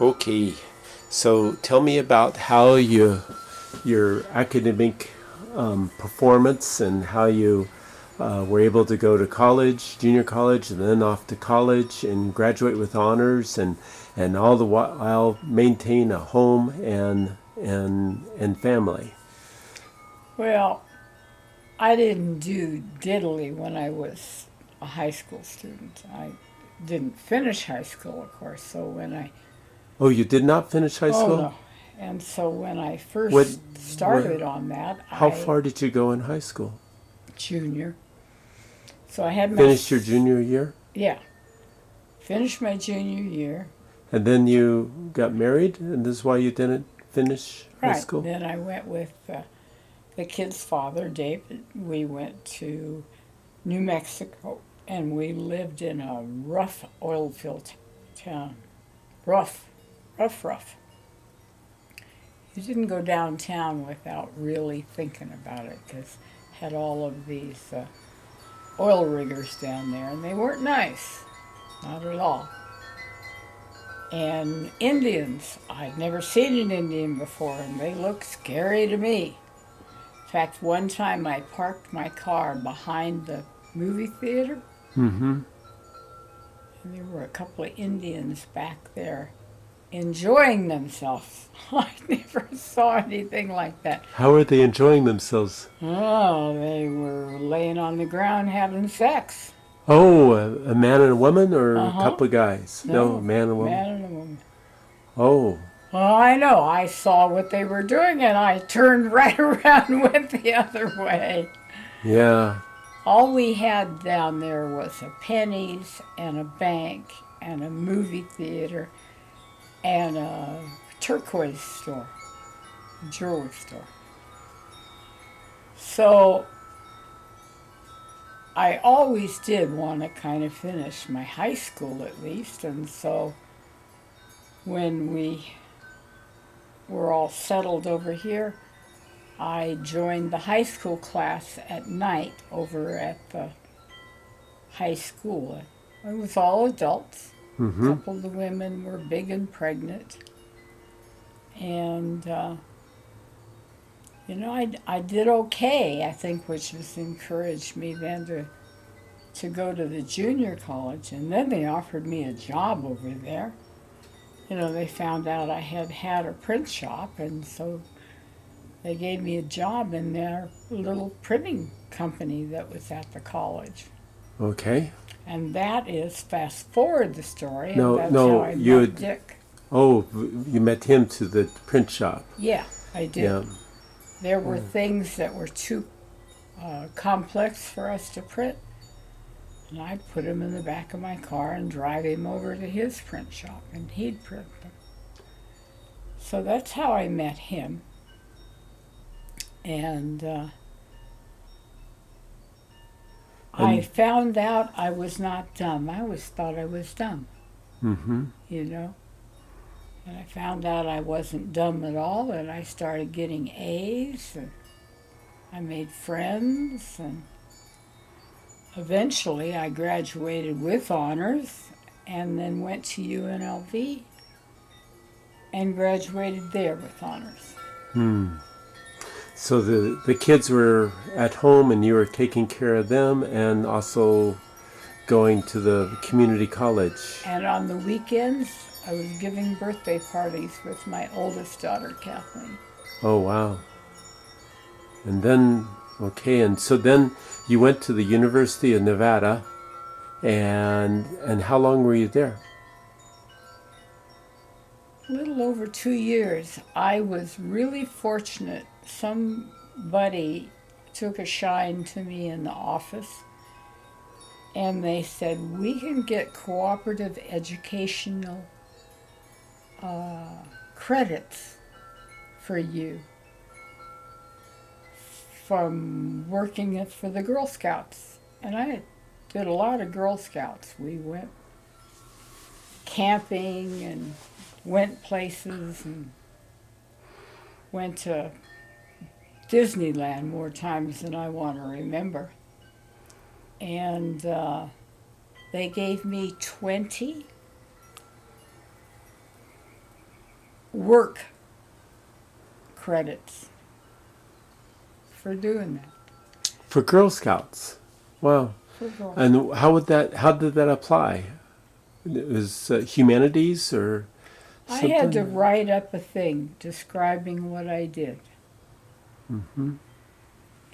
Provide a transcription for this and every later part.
Okay, so tell me about how your academic performance and how you were able to go to college, junior college, and then off to college and graduate with honors, and all the while maintain a home and family. Well, I didn't do diddly when I was a high school student. I didn't finish high school, of course. Oh, you did not finish high Oh school? no. And so when I What, first where, started on that, how far did you go in high school? junior. So I had Finished your junior year? yeah, finished my junior year. And then you got married, and this is why you didn't finish high Right. school? Then I went with the kid's father, David. We went to New Mexico and we lived in a rough oil field town. Rough, rough. You didn't go downtown without really thinking about it because had all of these oil riggers down there, and they weren't nice, not at all. And Indians, I'd never seen an Indian before, and they looked scary to me. In fact, one time I parked my car behind the movie theater, Mm-hmm. and there were a couple of Indians back there enjoying themselves. I never saw anything like that. How are they enjoying themselves? Oh, they were laying on the ground having sex. Oh, a man and a woman, or Uh a huh. couple of guys? No, a No, man and a woman. man and a woman. Oh, Well, I know. I saw what they were doing and I turned right around and went the other way. yeah. All we had down there was a Penny's and a bank and a movie theater and a turquoise store, a jewelry store. So I always did want to kind of finish my high school at least, and so when we were all settled over here, I joined the high school class at night over at the high school. It was all adults. A Mm-hmm. couple of the women were big and pregnant. And, I did okay, I think, which has encouraged me then to go to the junior college. And then they offered me a job over there. They found out I had had a print shop, and so they gave me a job in their little printing company that was at the college. Okay. And that is fast forward the story, and No, that's how no, I you met had, Dick. oh, you met him to the print shop. Yeah, I did. Yeah. There were things that were too complex for us to print, and I'd put him in the back of my car and drive him over to his print shop, and he'd print them. So that's how I met him. And I And found out I was not dumb. I always thought I was dumb, mm-hmm. you know. And I found out I wasn't dumb at all, and I started getting A's, and I made friends, and eventually I graduated with honors, and then went to UNLV and graduated there with honors. Hmm. So the kids were at home, and you were taking care of them, and also going to the community college. And on the weekends, I was giving birthday parties with my oldest daughter, Kathleen. Oh, wow. And then, okay, and so then you went to the University of Nevada, and how long were you there? A little over 2 years. I was really fortunate. Somebody took a shine to me in the office, and they said, "We can get cooperative educational credits for you from working for the Girl Scouts." And I did a lot of Girl Scouts. We went camping and went places and went to Disneyland more times than I want to remember. And they gave me 20 work credits for doing that. For Girl Scouts. Wow. For girls. And how did that apply? It was humanities or I something? had to write up a thing describing what I did. Mm-hmm.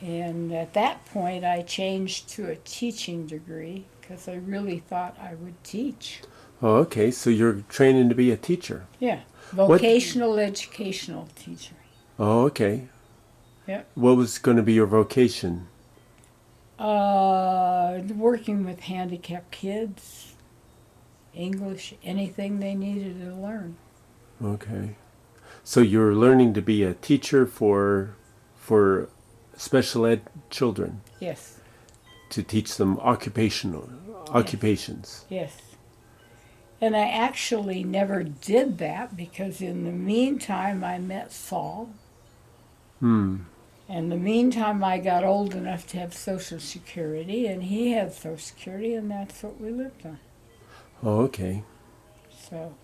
And at that point, I changed to a teaching degree because I really thought I would teach. Oh, okay. So you're training to be a teacher. Yeah, vocational educational teacher. Oh, okay. Yep. What was going to be your vocation? Working with handicapped kids, English, anything they needed to learn. Okay. So you're learning to be a teacher for special ed children, Yes, to teach them occupations. yes. And I actually never did that because in the meantime I met Saul. Hmm. In the meantime I got old enough to have Social Security and he had Social Security and that's what we lived on. Oh, okay. So,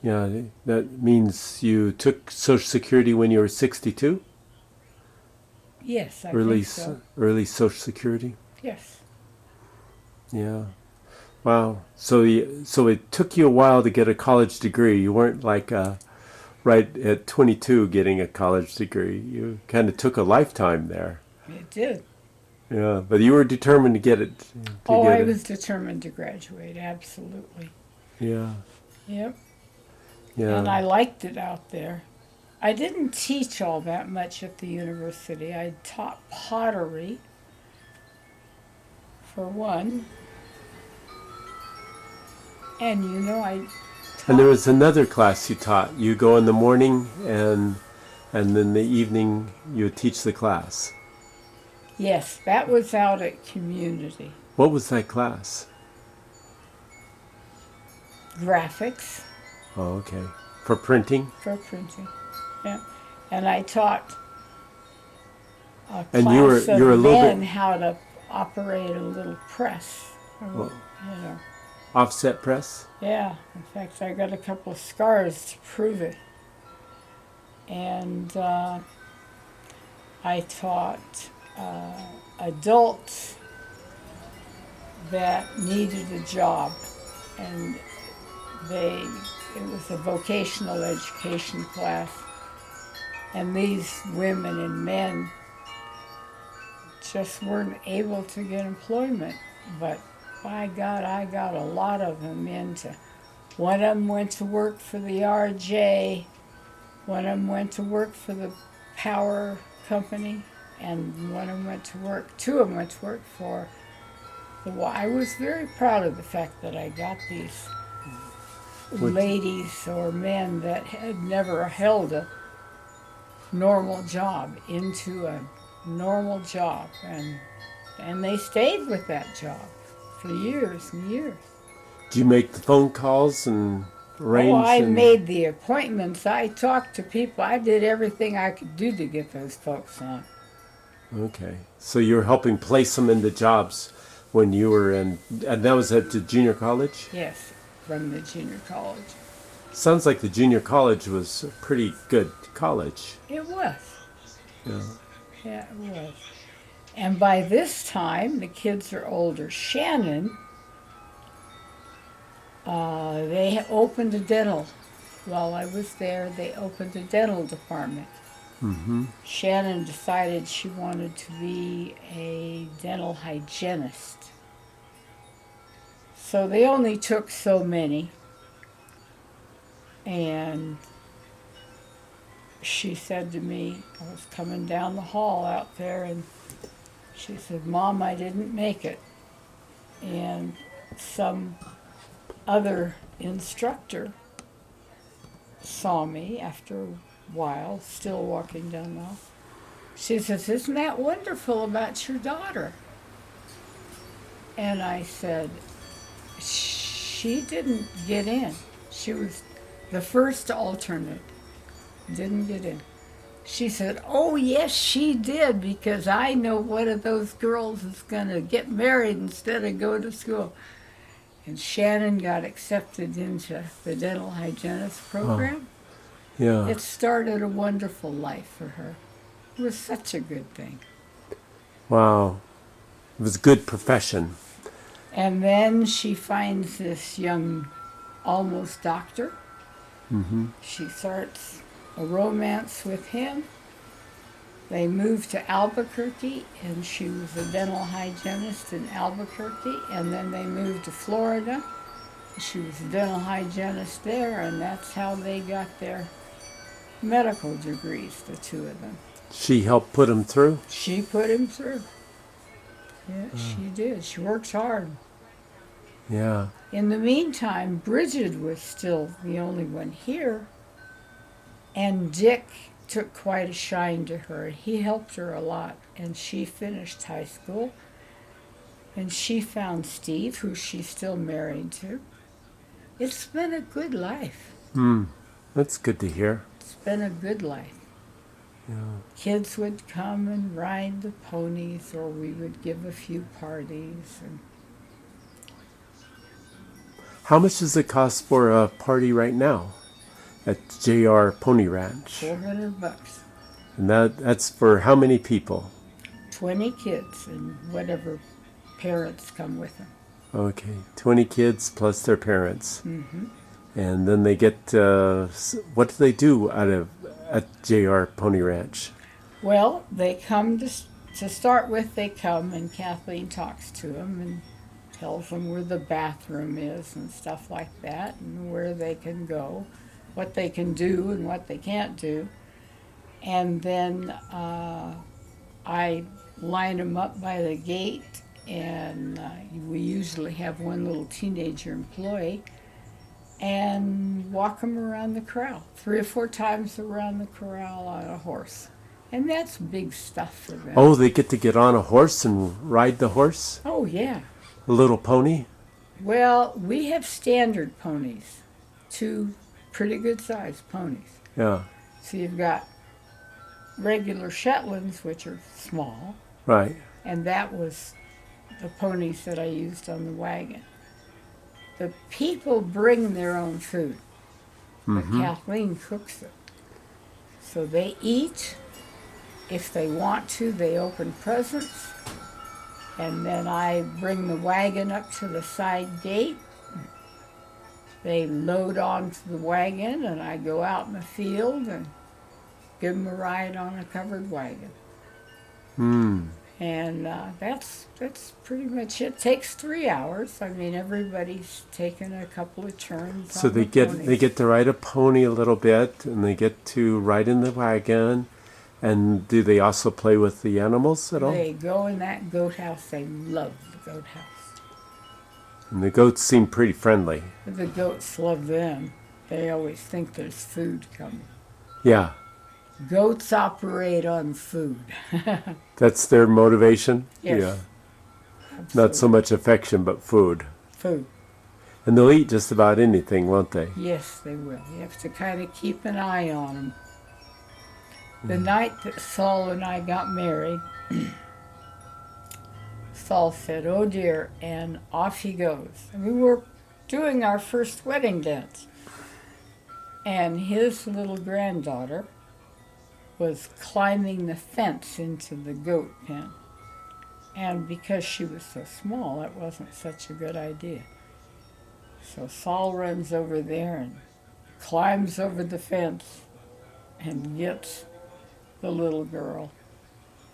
Yeah, that means you took Social Security when you were 62? yes, I Early, think so. early Social Security? Yes. Yeah. Wow. So it took you a while to get a college degree. You weren't like right at 22 getting a college degree. You kind of took a lifetime there. It did. Yeah, but you were determined to get it. I was determined to graduate, absolutely. Yeah. Yep. Yeah. And I liked it out there. I didn't teach all that much at the university. I taught pottery, for one. And I And there was another class you taught. You go in the morning and then the evening you would teach the class. yes, that was out at community. What was that class? Graphics Oh, okay. For printing? for printing. Yeah. And I taught a And class you're a of little men bit how to operate a little press. Well- You know. offset press? Yeah, in fact, I got a couple of scars to prove it. And I taught adults that needed a job, and it was a vocational education class, and these women and men just weren't able to get employment, but by God, I got a lot of them into. One of them went to work for the RJ, one of them went to work for the power company, and one of them went to work, two of them went to work for I was very proud of the fact that I got these ladies or men that had never held a normal job into a normal job, and they stayed with that job for years and years. Do you make the phone calls and arrange? Oh, I made the appointments. I talked to people. I did everything I could do to get those folks on. Okay. So you were helping place them into jobs when you were in, and that was at the junior college? Yes, from the junior college. Sounds like the junior college was a pretty good college. It was. Yeah. Yeah, it was. And by this time, the kids are older. Shannon, they opened a dental. While I was there, they opened a dental department. Mm-hmm. Shannon decided she wanted to be a dental hygienist. So they only took so many. And she said to me, I was coming down the hall out there, and she said, Mom, I didn't make it. And some other instructor saw me after a while, still walking down the hall. She says, isn't that wonderful about your daughter? And I said, she didn't get in. She was the first alternate, didn't get in. She said, oh, yes, she did, because I know one of those girls is going to get married instead of go to school. And Shannon got accepted into the dental hygienist program. Yeah. It started a wonderful life for her. It was such a good thing. Wow. It was a good profession. And then she finds this young, almost doctor. Mm-hmm. She starts a romance with him. They moved to Albuquerque, and she was a dental hygienist in Albuquerque. And then they moved to Florida. She was a dental hygienist there, and that's how they got their medical degrees, the two of them. She helped put him through? She put him through. Yeah, she did. She worked hard. Yeah. In the meantime, Bridget was still the only one here, and Dick took quite a shine to her. He helped her a lot, and she finished high school, and she found Steve, who she's still married to. It's been a good life. That's good to hear. It's been a good life. Yeah. Kids would come and ride the ponies, or we would give a few parties. And How much does it cost for a party right now at JR Pony Ranch? $400. And that's for how many people? 20 kids and whatever parents come with them. Okay, 20 kids plus their parents. Mm-hmm. And then they get, what do they do at JR Pony Ranch? Well, they come to start with, they come and Kathleen talks to them and tells them where the bathroom is and stuff like that, and where they can go, what they can do and what they can't do. And then I line them up by the gate, and we usually have one little teenager employee, and walk them around the corral, 3 or 4 times around the corral on a horse. And that's big stuff for them. Oh, they get on a horse and ride the horse? Oh, yeah. A little pony? Well, we have standard ponies, 2 pretty good sized ponies. Yeah, So you've got regular Shetlands, which are small, right. and that was the ponies that I used on the wagon. The people bring their own food, but Kathleen cooks it. So they eat. If they want to, they open presents. And then I bring the wagon up to the side gate. They load onto the wagon, and I go out in the field and give them a ride on a covered wagon. And that's pretty much it. Takes 3 hours. I mean, everybody's taking a couple of turns. So on they the ponies. get to ride a pony a little bit, and they get to ride in the wagon. And do they also play with the animals at all? They go in that goat house. They love the goat house. And the goats seem pretty friendly. The goats love them. They always think there's food coming. Yeah, Goats operate on food. that's their motivation. Yes. Yeah, not so much affection, but food. Food. And they'll eat just about anything, won't they? Yes, they will. You have to kind of keep an eye on them. The night that Saul and I got married, Saul said, "Oh dear," and off he goes. And we were doing our first wedding dance. And his little granddaughter was climbing the fence into the goat pen. And because she was so small, it wasn't such a good idea. So Saul runs over there and climbs over the fence and gets the little girl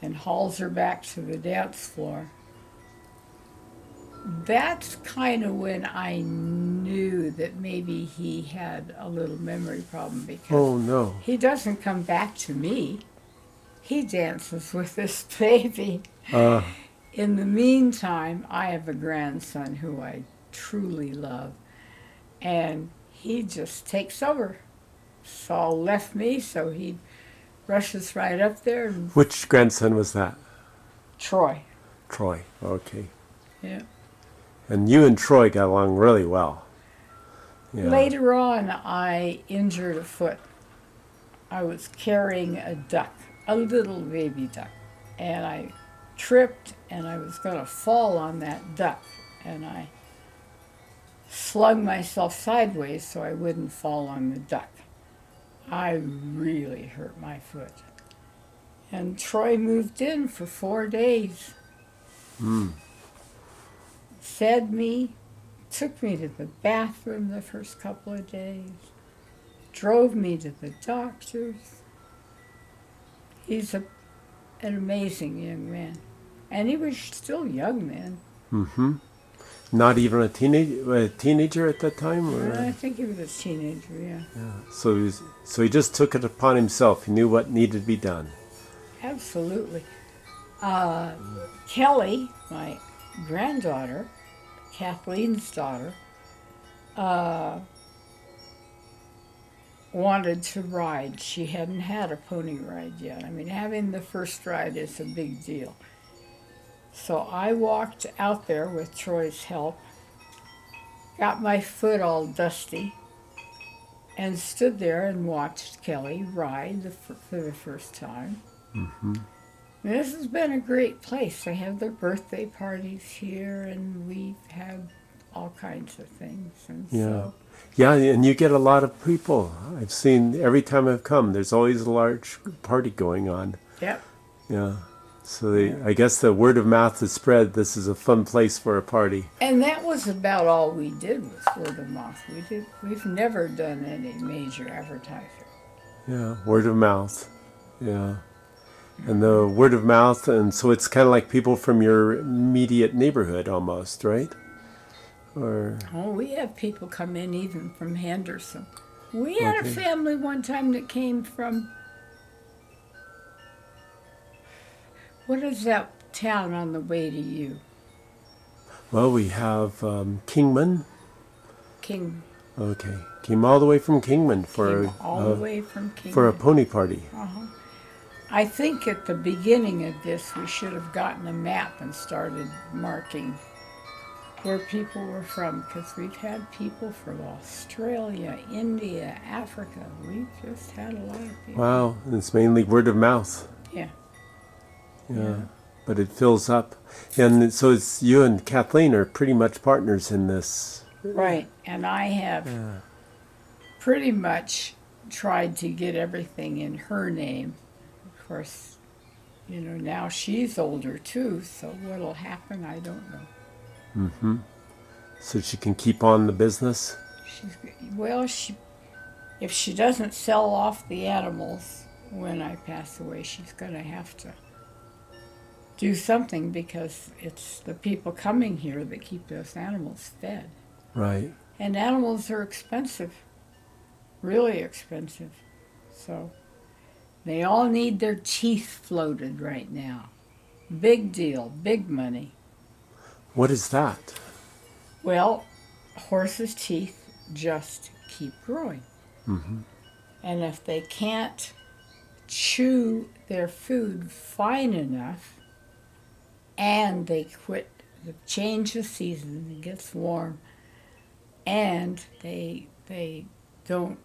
and hauls her back to the dance floor. That's kind of when I knew that maybe he had a little memory problem, because Oh, no. he doesn't come back to me. He dances with this baby. In the meantime, I have a grandson who I truly love, and he just takes over. Saul left me, so he rushes right up there. And Which grandson was that? Troy. Troy. Okay. Yeah. And you and Troy got along really well. Yeah. Later on, I injured a foot. I was carrying a duck, a little baby duck, and I tripped, and I was going to fall on that duck, and I slung myself sideways so I wouldn't fall on the duck. I really hurt my foot. And Troy moved in for 4 days, fed me, took me to the bathroom the first couple of days, drove me to the doctors. He's an amazing young man. And he was still young then. Mm-hmm. Not even a teenager at that time? I Or? think he was a teenager, yeah. Yeah. So he just took it upon himself. He knew what needed to be done. Absolutely. Kelly, my granddaughter, Kathleen's daughter, wanted to ride. She hadn't had a pony ride yet. I mean, having the first ride is a big deal. So I walked out there with Troy's help, got my foot all dusty, and stood there and watched Kelly ride for the first time. Mm-hmm. This has been a great place. They have their birthday parties here, and we've had all kinds of things. And Yeah. so, Yeah, and you get a lot of people. I've seen every time I've come, there's always a large party going on. yep. Yeah. So I guess the word of mouth has spread. This is a fun place for a party. And that was about all we did was word of mouth. We've never done any major advertising. Yeah, word of mouth. Yeah. And the word of mouth, and so it's kind of like people from your immediate neighborhood almost, right? Or Oh, we have people come in even from Henderson. We had Okay. a family one time that came from, what is that town on the way to you? well, we have Kingman. King. Okay, came all the way from Kingman for Came all the way from King. for a pony party. Uh-huh. I think at the beginning of this, we should have gotten a map and started marking where people were from, because we've had people from Australia, India, Africa. We've just had a lot of people. Wow, and it's mainly word of mouth. Yeah. Yeah, but it fills up, and so it's you and Kathleen are pretty much partners in this. Right. And I have Yeah. pretty much tried to get everything in her name. Of course, now she's older too, so what'll happen, I don't know. Mm-hmm. So she can keep on the business. If she doesn't sell off the animals when I pass away, she's going to have to do something, because it's the people coming here that keep those animals fed. Right. And animals are expensive, really expensive. So they all need their teeth floated right now. Big deal, big money. What is that? Well, horses' teeth just keep growing. Mm-hmm. And if they can't chew their food fine enough, and they change the season, it gets warm, and they don't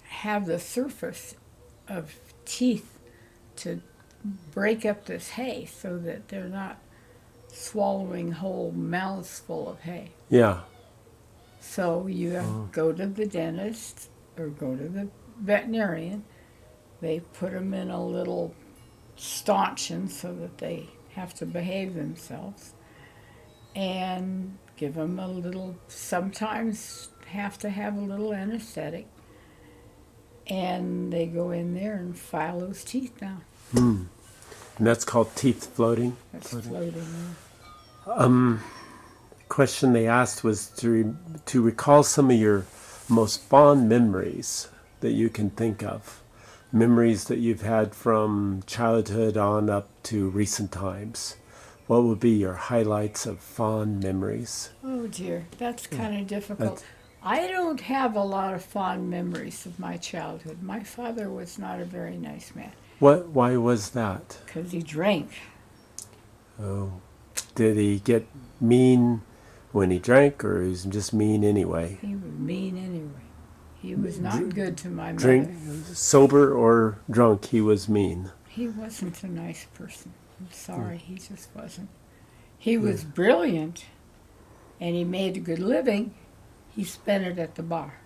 have the surface of teeth to break up this hay so that they're not swallowing whole mouths full of hay. Yeah. So you go to the dentist or go to the veterinarian. They put them in a little stanchion so that they have to behave themselves, and give them a little, sometimes have to have a little anesthetic, and they go in there and file those teeth down. Mm. And that's called teeth floating. That's floating. Question they asked was to recall some of your most fond memories that you can think of. Memories that you've had from childhood on up to recent times. What would be your highlights of fond memories? Oh dear, that's kind of difficult. I don't have a lot of fond memories of my childhood. My father was not a very nice man. Why was that? Because he drank. Oh, did he get mean when he drank, or was he just mean anyway? He was mean anyway. He was not good to my mother. Drink, sober or drunk, he was mean. He wasn't a nice person. I'm sorry, he just wasn't. He was brilliant, and he made a good living. He spent it at the bar.